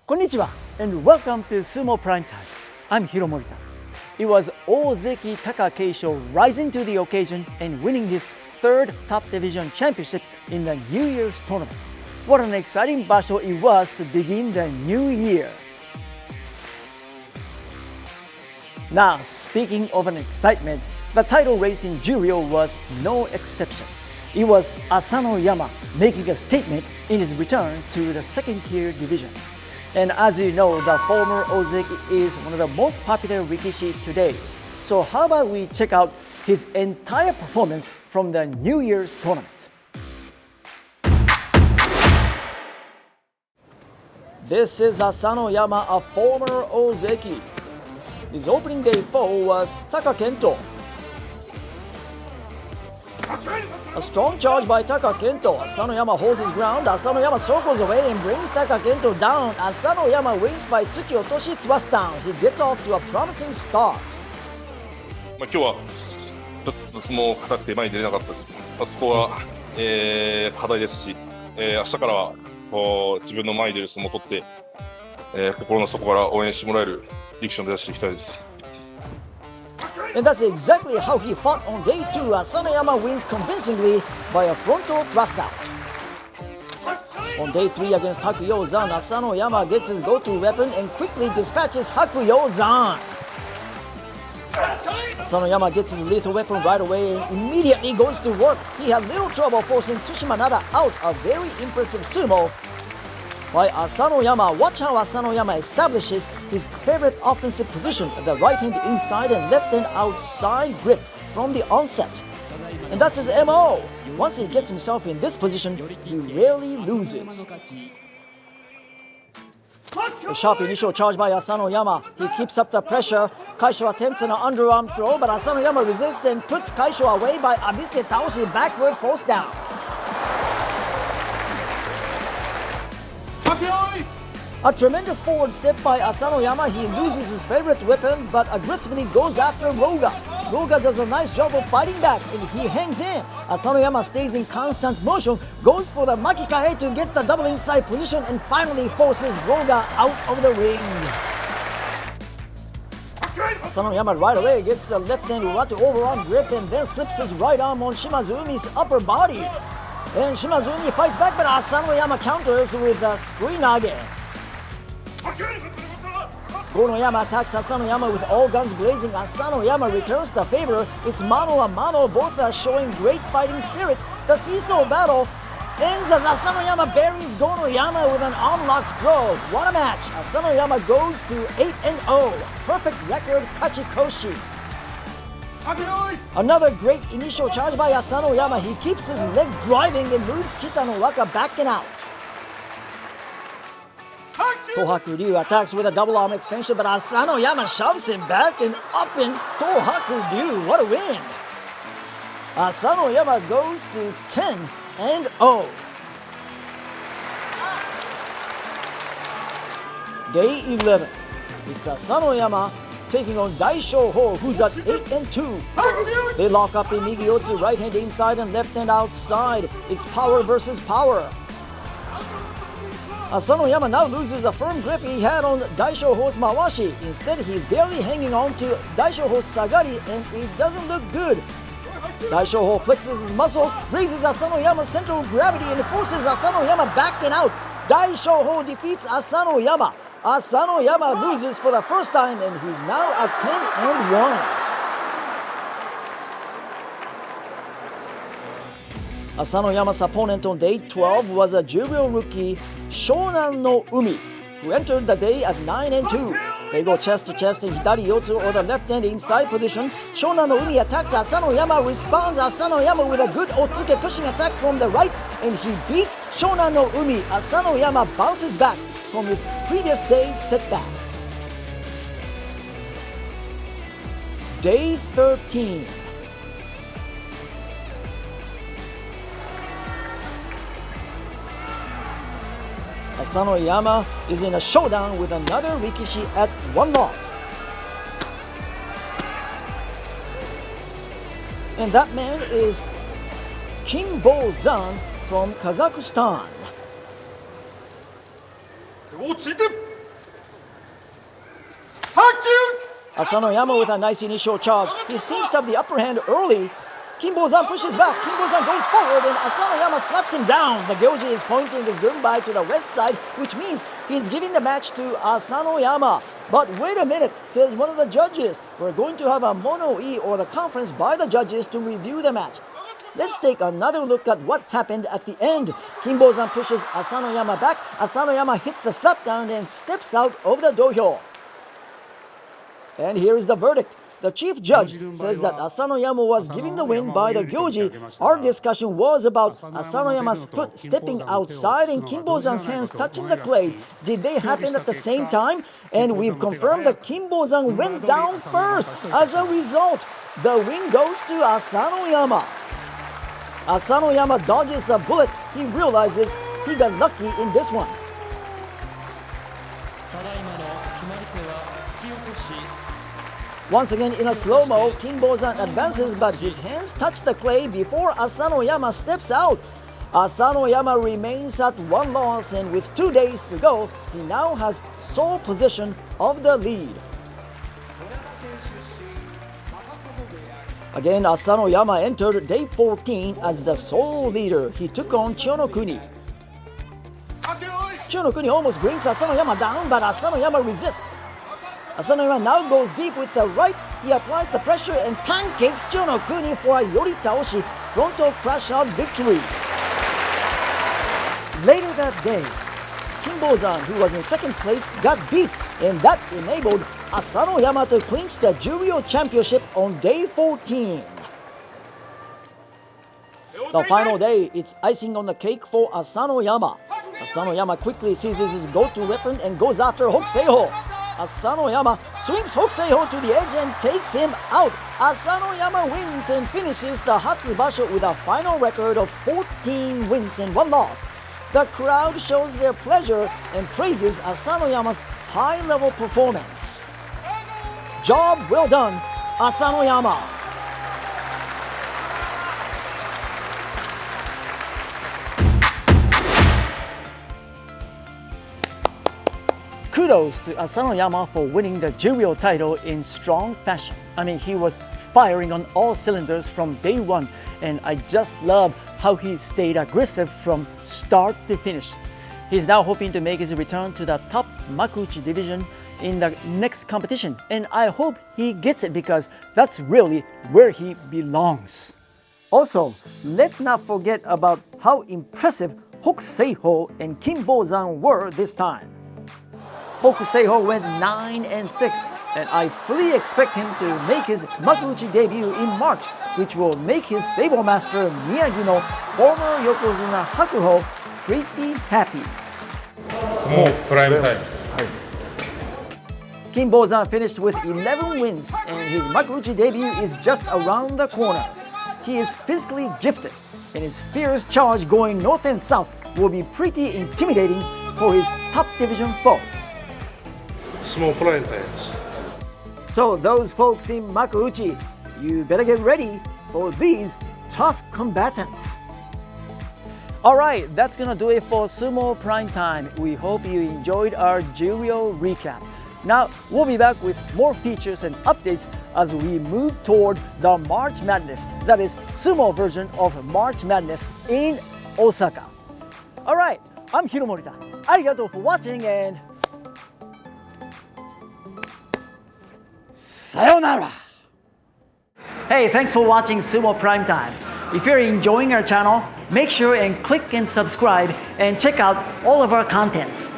Konnichiwa and welcome to Sumo Prime Time. I'm Hiro. It was ozeki Takakeisho rising to the occasion and winning his third top division championship in the New Year's tournament. What an exciting basho it was to begin the new year. Now, speaking of an excitement, the title race in juryo was no exception. It was Asanoyama making a statement in his return to the second tier division. And as you know, the former ozeki is one of the most popular rikishi today. So how about we check out his entire performance from the New Year's tournament. This is Asanoyama, a former ozeki. His opening day foe was Takakento. A strong charge by Takakento. Asanoyama holds his ground. Asanoyama circles away and brings Takakento down. Asanoyama wins by Tsuki Otoshi thrust down. He gets off to a promising start. 今日はちょっと相撲硬くて前に出れなかったです。そこは、課題ですし、明日からは自分の前に出る相撲を取って、心の底から応援してもらえる力士を目指していきたいです。And that's exactly how he fought on day 2. Asanoyama wins convincingly by a frontal thrust out. On day 3 against Hakuyozan, Asanoyama gets his go-to weapon and quickly dispatches Hakuyozan. Asanoyama gets his lethal weapon right away and immediately goes to work. He had little trouble forcing Tsushimanada out, a very impressive sumo by Asanoyama. Watch how Asanoyama establishes his favorite offensive position, the right hand inside and left hand outside grip from the onset. And that's his MO. Once he gets himself in this position, he rarely loses. A sharp initial charge by Asanoyama. He keeps up the pressure. Kaisho attempts an underarm throw, but Asanoyama resists and puts Kaisho away by Abise Taoshi backward force down. A tremendous forward step by Asanoyama. He loses his favorite weapon but aggressively goes after Roga. Roga does a nice job of fighting back and he hangs in. Asanoyama stays in constant motion, goes for the makikae to get the double inside position and finally forces Roga out of the ring. Asanoyama right away gets the left hand Uwate overarm grip and then slips his right arm on Shimazoumi's upper body. And Shimazuumi fights back, but Asanoyama counters with a suinage. Gonoyama attacks Asanoyama with all guns blazing. Asanoyama returns the favor. It's mano a mano, both are showing great fighting spirit. The seesaw battle ends as Asanoyama buries Gonoyama with an arm lock throw. What a match! Asanoyama goes to 8-0. Perfect record, Kachikoshi. Another great initial charge by Asanoyama. He keeps his leg driving and moves Kitanowaka back and out. Tohakuryu attacks with a double arm extension, but Asanoyama shoves him back and upends Tohakuryu. What a win! Asanoyama goes to 10-0. Day 11. It's Asanoyama taking on Daishoho, who's at 8-2. They lock up in Migiyotsu, right hand inside and left hand outside. It's power versus power. Asanoyama now loses the firm grip he had on Daishoho's mawashi. Instead, he's barely hanging on to Daishoho's sagari and it doesn't look good. Daishoho flexes his muscles, raises Asanoyama's central gravity and forces Asanoyama back and out. Daishoho defeats Asanoyama. Asanoyama loses for the first time and he's now at 10-1. Asanoyama's opponent on day 12 was a juryo rookie Shonannoumi, who entered the day at 9-2. They go chest to chest in Hitari Yotsu or the left hand inside position. Shonannoumi attacks Asanoyama, responds Asanoyama with a good otsuke pushing attack from the right, and he beats Shonannoumi. Asanoyama bounces back from his previous day's setback. Day 13. Asanoyama is in a showdown with another rikishi at 1 loss. And that man is Kinbozan from Kazakhstan. Asanoyama with a nice initial charge. He seems to have the upper hand early. Kinbozan pushes back. Kinbozan goes forward and Asanoyama slaps him down. The Gyoji is pointing his goodbye to the west side, which means he's giving the match to Asanoyama. But wait a minute, says one of the judges. We're going to have a mono-e or the conference by the judges to review the match. Let's take another look at what happened at the end. Kinbozan pushes Asanoyama back. Asanoyama hits the slap down and steps out of the dohyo. And here is the verdict. The chief judge says that Asanoyama was given the win by the Gyoji. Our discussion was about Asanoyama's foot stepping outside and Kinbozan's hands touching the clay. Did they happen at the same time? And we've confirmed that Kinbozan went down first. As a result, the win goes to Asanoyama. Asanoyama dodges a bullet. He realizes he got lucky in this one. Once again in a slow-mo, Kinbozan advances but his hands touch the clay before Asanoyama steps out. Asanoyama remains at one loss and with 2 days to go, he now has sole possession of the lead. Again, Asanoyama entered day 14 as the sole leader. He took on Chiyonokuni. Chiyonokuni almost brings Asanoyama down, but Asanoyama resists. Asanoyama now goes deep with the right. He applies the pressure and pancakes Chiyonokuni for a Yori Taoshi frontal crash out victory. Later that day, Kinbozan, who was in second place, got beat, and that enabled Asanoyama to clinch the juryo championship on day 14. The final day, it's icing on the cake for Asanoyama. Asanoyama quickly seizes his go-to weapon and goes after Hokuseiho. Asanoyama swings Hokuseiho to the edge and takes him out. Asanoyama wins and finishes the Hatsubasho with a final record of 14 wins and 1 loss. The crowd shows their pleasure and praises Asanoyama's high-level performance. Job well done, Asanoyama. Kudos to Asanoyama for winning the juryo title in strong fashion. I mean, he was firing on all cylinders from day one, and I just love how he stayed aggressive from start to finish. He's now hoping to make his return to the top Makuuchi division in the next competition, and I hope he gets it because that's really where he belongs. Also, let's not forget about how impressive Hokuseiho and Kinbozan were this time. Hokuseiho went 9-6, and I fully expect him to make his Makuuchi debut in March, which will make his stable master Miyagi no former Yokozuna Hakuho pretty happy. SUMO prime time. Kinbozan finished with 11 wins, and his Makuuchi debut is just around the corner. He is physically gifted, and his fierce charge going north and south will be pretty intimidating for his top division foes. SUMO prime times. So those folks in Makuuchi, you better get ready for these tough combatants. Alright, that's gonna do it for Sumo Prime Time. We hope you enjoyed our juryo recap. Now, we'll be back with more features and updates as we move toward the March Madness, that is, sumo version of March Madness in Osaka. Alright, I'm Hiro Morita. Arigato for watching and sayonara! Hey, thanks for watching Sumo Prime Time. If you're enjoying our channel, make sure and click and subscribe and check out all of our contents.